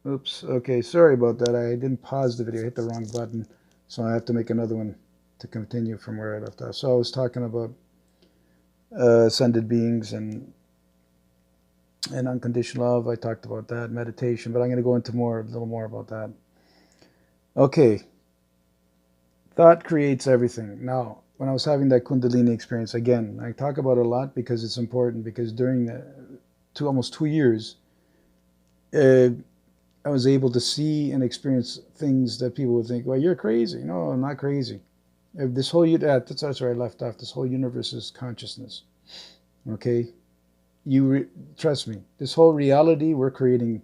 Oops. Okay, sorry about that. I didn't pause the video. I hit the wrong button, so I have to make another one to continue from where I left off. So I was talking about ascended beings and unconditional love. I talked about that meditation, but I'm going to go into a little more about that. Okay, thought creates everything. Now, when I was having that Kundalini experience, again, I talk about it a lot because it's important. Because during the almost 2 years, uh, I was able to see and experience things that people would think, "Well, you're crazy." No, I'm not crazy. This whole that's where I left off. This whole universe is consciousness. Okay, trust me. This whole reality we're creating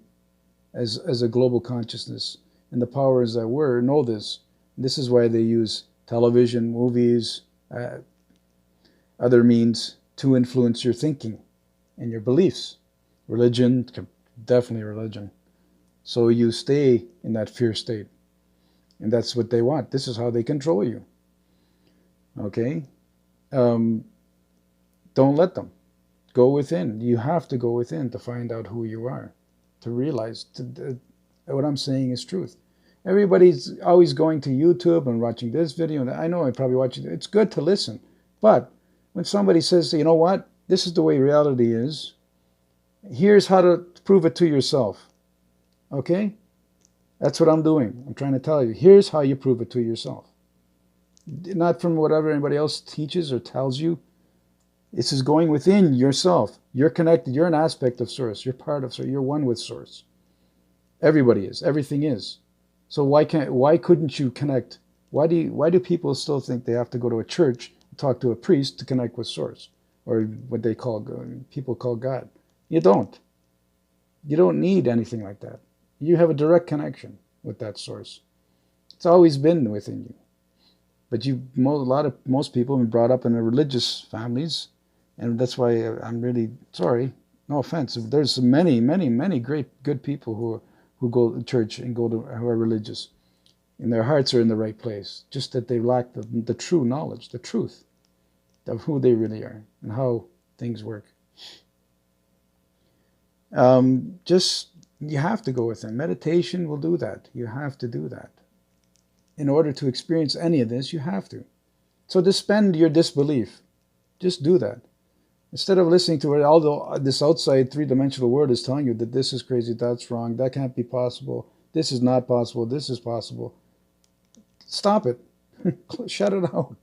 as a global consciousness, and the powers that were know this. This is why they use television, movies, uh, other means to influence your thinking and your beliefs. Religion, definitely religion. So you stay in that fear state, and that's what they want. This is how they control you. Okay, um, don't let them. Go within. You have to go within to find out who you are, to realize what I'm saying is truth. Everybody's always going to YouTube and watching this video, and I know I probably watch it. It's good to listen, but when somebody says, you know what, this is the way reality is, here's how to prove it to yourself. Okay, that's what I'm doing. I'm trying to tell you. Here's how you prove it to yourself. Not from whatever anybody else teaches or tells you. This is going within yourself. You're connected. You're an aspect of Source. You're part of Source. You're one with Source. Everybody is. Everything is. So why couldn't you connect? Why do people still think they have to go to a church and talk to a priest to connect with Source, or what they call people call God? You don't. You don't need anything like that. You have a direct connection with that Source. It's always been within you. But most people have been brought up in religious families, and that's why I'm really sorry. No offense. There's many, many, many great, good people who go to church and who are religious, and their hearts are in the right place. Just that they lack the true knowledge, the truth of who they really are and how things work. Just you have to go within. Meditation will do that. You have to do that in order to experience any of this. You have to. So suspend your disbelief. Just do that. Instead of listening to it, although this outside three-dimensional world is telling you that this is crazy, that's wrong, that can't be possible, this is not possible, this is possible, stop it. Shut it out.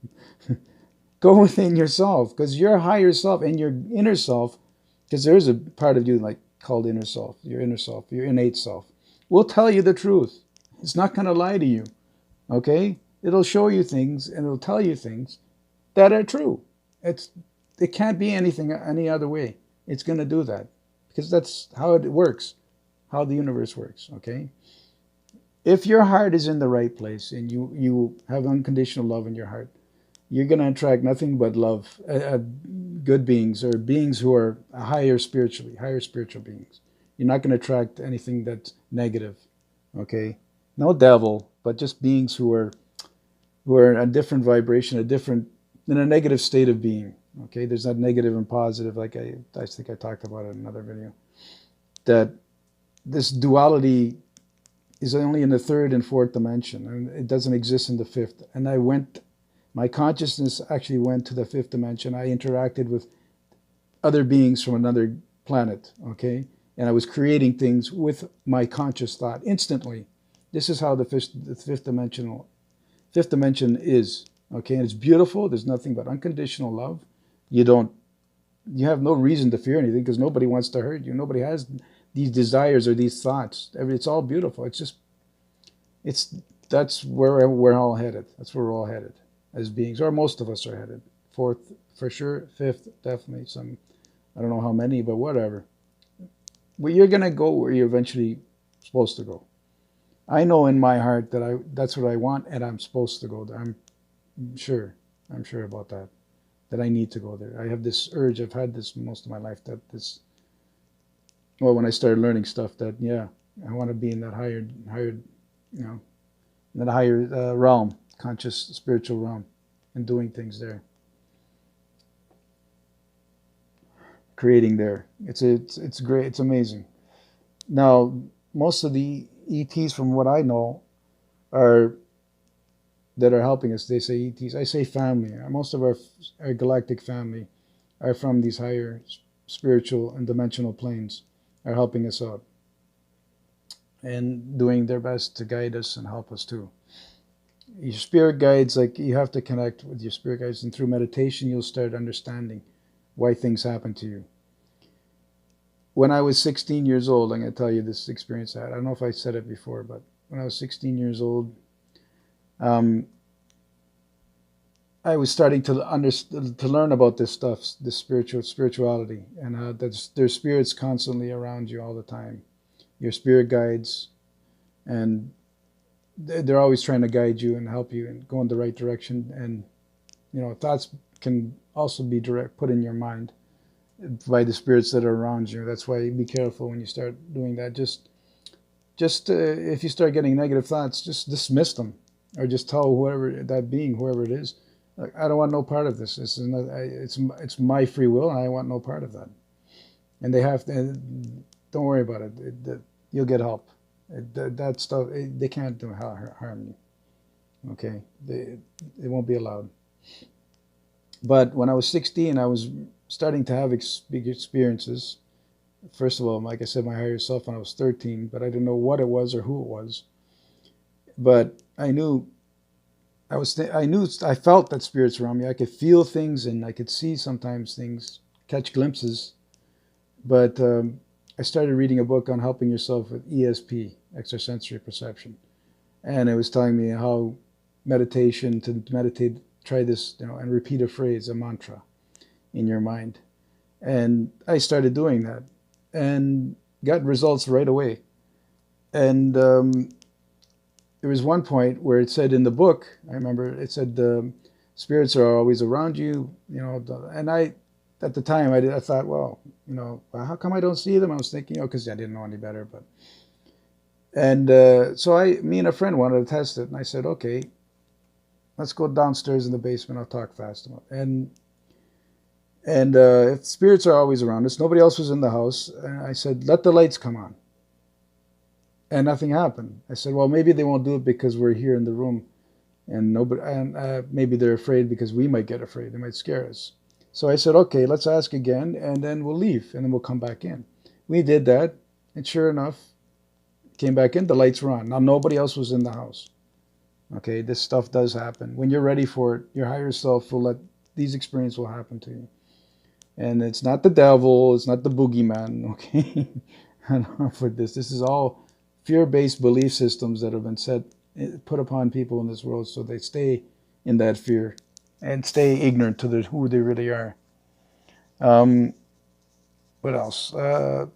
Go within yourself, because your higher self and your inner self, because there's a part of you like called inner self, your innate self, will tell you the truth. It's not going to lie to you. Okay? It'll show you things and it'll tell you things that are true. It can't be anything any other way. It's going to do that because that's how it works, how the universe works. Okay, if your heart is in the right place and you have unconditional love in your heart, you're going to attract nothing but love, good beings or beings who are higher spiritual beings. You're not going to attract anything that's negative. Okay, no devil, but just beings who are a different vibration, in a negative state of being. Okay, there's not negative and positive, like I think I talked about it in another video. That this duality is only in the third and fourth dimension, and it doesn't exist in the fifth. And my consciousness actually went to the fifth dimension. I interacted with other beings from another planet. Okay, and I was creating things with my conscious thought instantly. This is how the fifth dimension is. Okay, and it's beautiful. There's nothing but unconditional love. You don't you have no reason to fear anything because nobody wants to hurt you. Nobody has these desires or these thoughts. It's all beautiful. It's that's where we're all headed. That's where we're all headed as beings, or most of us are headed. Fourth for sure, fifth definitely. Some I don't know how many, but whatever. Well, you're gonna go where you're eventually supposed to go. I know in my heart that that's what I want, and I'm supposed to go there. Sure. I'm sure about that. That I need to go there. I have this urge. I've had this most of my life. When I started learning stuff, that yeah, I want to be in that higher, you know, in that higher realm, conscious spiritual realm, and doing things there, creating there. It's great. It's amazing. Now, most of the ETs, from what I know, are that are helping us. They say ETs. I say family. Most of our galactic family are from these higher spiritual and dimensional planes, are helping us out and doing their best to guide us and help us too. Your spirit guides, like, you have to connect with your spirit guides, and through meditation you'll start understanding why things happen to you. When I was 16 years old, I'm going to tell you this experience I had. I don't know if I said it before, but when I was 16 years old, um, I was starting to learn about this stuff, this spirituality, and there's spirits constantly around you all the time. Your spirit guides, and they're always trying to guide you and help you and go in the right direction. And thoughts can also be put in your mind by the spirits that are around you. That's why be careful when you start doing that. Just if you start getting negative thoughts, just dismiss them, or just tell whoever it is, like, I don't want no part of this. This is not, it's my free will, and I want no part of that. And they have to. Don't worry about it. You'll get help. That stuff, they can't harm you. Okay, it won't be allowed. But when I was 16, I was starting to have big experiences. First of all, like I said, my higher self when I was 13, but I didn't know what it was or who it was. But I knew I felt that spirits around me. I could feel things, and I could see sometimes things, catch glimpses. But I started reading a book on helping yourself with ESP, extrasensory perception, and it was telling me how to meditate, try this, and repeat a phrase, a mantra, in your mind. And I started doing that, and got results right away. And there was one point where it said in the book, I remember it said, spirits are always around you, and at the time I thought, well, how come I don't see them? I was thinking, because I didn't know any better. So me and a friend wanted to test it, and I said, okay, let's go downstairs in the basement. I'll talk fast enough. And if spirits are always around us, nobody else was in the house, and I said, let the lights come on. And nothing happened. I said, well, maybe they won't do it because we're here in the room, and maybe they're afraid because we might get afraid. They might scare us. So I said, okay, let's ask again, and then we'll leave, and then we'll come back in. We did that, and sure enough, came back in, the lights were on. Now, nobody else was in the house. Okay, this stuff does happen. When you're ready for it, your higher self will let these experiences will happen to you. And it's not the devil, it's not the boogeyman, okay? Enough with this. This is all fear-based belief systems that have been put upon people in this world, so they stay in that fear and stay ignorant to who they really are. What else? Thought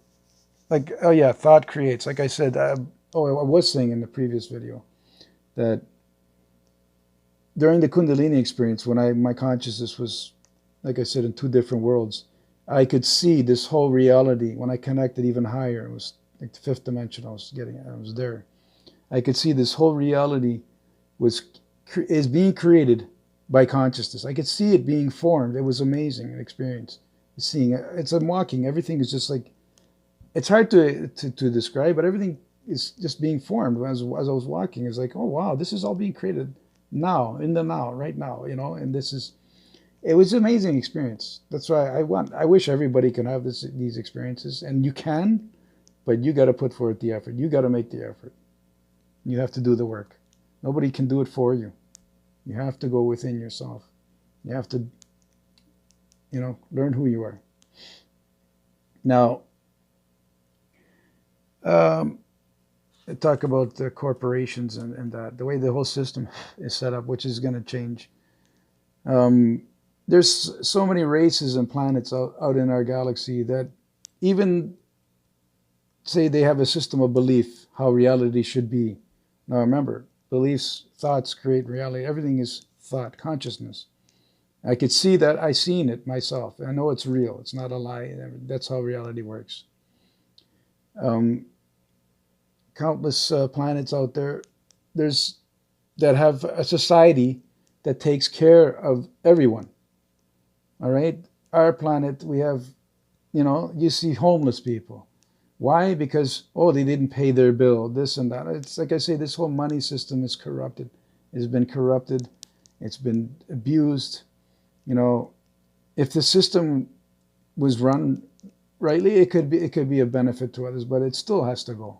creates. Like I said, I was saying in the previous video that during the Kundalini experience, when my consciousness was, like I said, in two different worlds, I could see this whole reality. When I connected even higher, it was like the fifth dimension I was there. I could see this whole reality is being created by consciousness. I could see it being formed. It was amazing, an experience. Seeing it. I'm walking. Everything is just like, it's hard to describe, but everything is just being formed. As I was walking, it's like, oh wow, this is all being created now, in the now, right now, and it was an amazing experience. That's why I wish everybody can have these experiences, and you can, but you got to put forth the effort. You got to make the effort. You have to do the work. Nobody can do it for you. You have to go within yourself. You have to, learn who you are. Now, talk about the corporations and the way the whole system is set up, which is going to change. There's so many races and planets out in our galaxy that even say they have a system of belief how reality should be. Now remember, beliefs, thoughts create reality. Everything is thought, consciousness. I could see that. I've seen it myself. I know it's real. It's not a lie. That's how reality works. Countless planets out there that have a society that takes care of everyone. All right? Our planet, we have, you see homeless people. Why? Because, oh, they didn't pay their bill, this and that. It's like I say, this whole money system is corrupted. It's been corrupted. It's been abused. You know, if the system was run rightly, it could be a benefit to others, but it still has to go,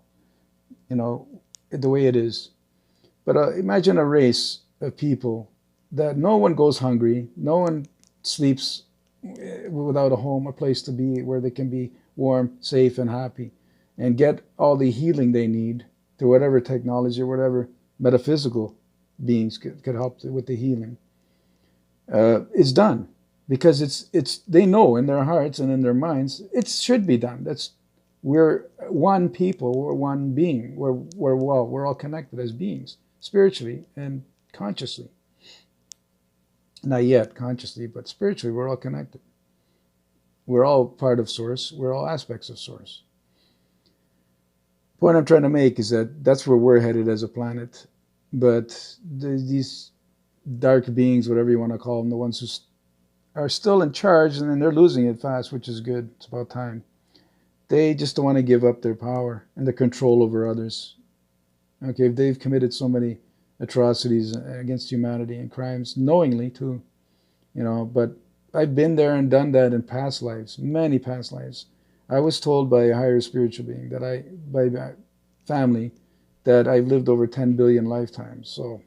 you know, the way it is. But imagine a race of people that no one goes hungry, no one sleeps without a home, a place to be where they can be warm, safe, and happy, and get all the healing they need through whatever technology or whatever metaphysical beings could help with the healing. It's done because it's they know in their hearts and in their minds it should be done. We're one people, we're one being, we're all connected as beings spiritually and consciously. Not yet consciously, but spiritually, we're all connected. We're all part of Source. We're all aspects of Source. The point I'm trying to make is that that's where we're headed as a planet. But these dark beings, whatever you want to call them, the ones who are still in charge, and then they're losing it fast, which is good. It's about time. They just don't want to give up their power and the control over others. Okay, they've committed so many atrocities against humanity and crimes knowingly too, but I've been there and done that in past lives, many past lives. I was told by a higher spiritual being by my family, that I've lived over 10 billion lifetimes. So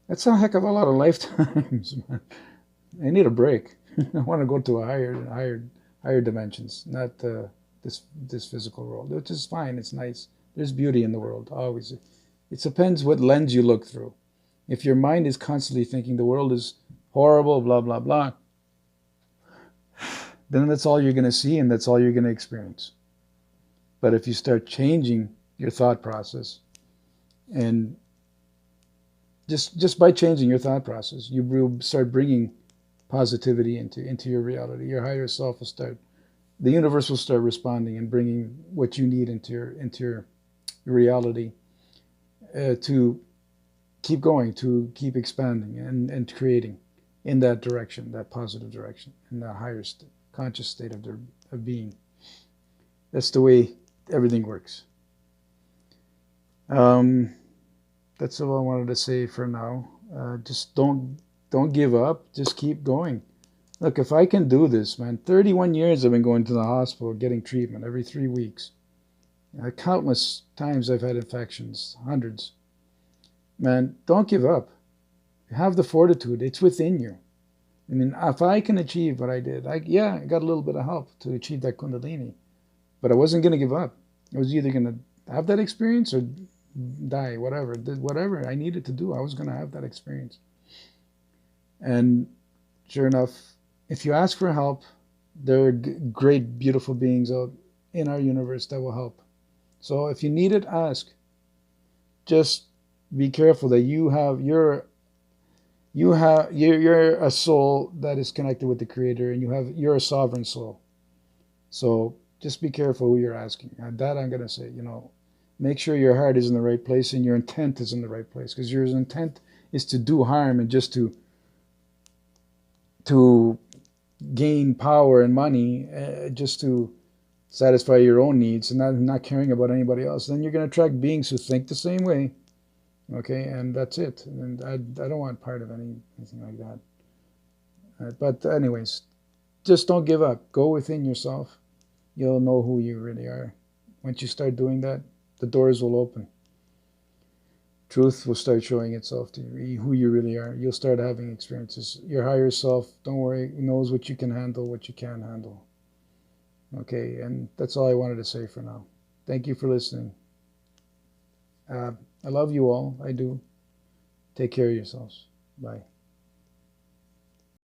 that's a heck of a lot of lifetimes, man. I need a break. I want to go to a higher dimensions, not this physical world, which is fine. It's nice. There's beauty in the world, always. It depends what lens you look through. If your mind is constantly thinking the world is horrible, blah, blah, blah, then that's all you're going to see and that's all you're going to experience. But if you start changing your thought process, and just by changing your thought process, you will start bringing positivity into your reality. Your higher self will start, the universe will start responding and bringing what you need into your reality, to keep going, to keep expanding and creating in that direction, that positive direction, in that higher conscious state of being. That's the way everything works. That's all I wanted to say for now. Just don't give up. Just keep going. Look, if I can do this, man, 31 years I've been going to the hospital getting treatment every 3 weeks. Countless times I've had infections, hundreds. Man, don't give up. Have the fortitude. It's within you. I mean, if I can achieve what I did, I got a little bit of help to achieve that Kundalini, but I wasn't going to give up. I was either going to have that experience or die, whatever I needed to do. I was going to have that experience. And sure enough, if you ask for help, there are great, beautiful beings out in our universe that will help. So if you need it, ask. Just be careful that you're a soul that is connected with the Creator, and you're a sovereign soul. So just be careful who you're asking. That I'm gonna say, make sure your heart is in the right place and your intent is in the right place, because your intent is to do harm and just to gain power and money, just to satisfy your own needs and not caring about anybody else. Then you're going to attract beings who think the same way. Okay, and that's it. And I don't want part of anything like that. But anyways, just don't give up. Go within yourself. You'll know who you really are. Once you start doing that, the doors will open. Truth will start showing itself to you, who you really are. You'll start having experiences. Your higher self, don't worry, knows what you can handle, what you can't handle. Okay, and that's all I wanted to say for now. Thank you for listening. I love you all. I do. Take care of yourselves. Bye.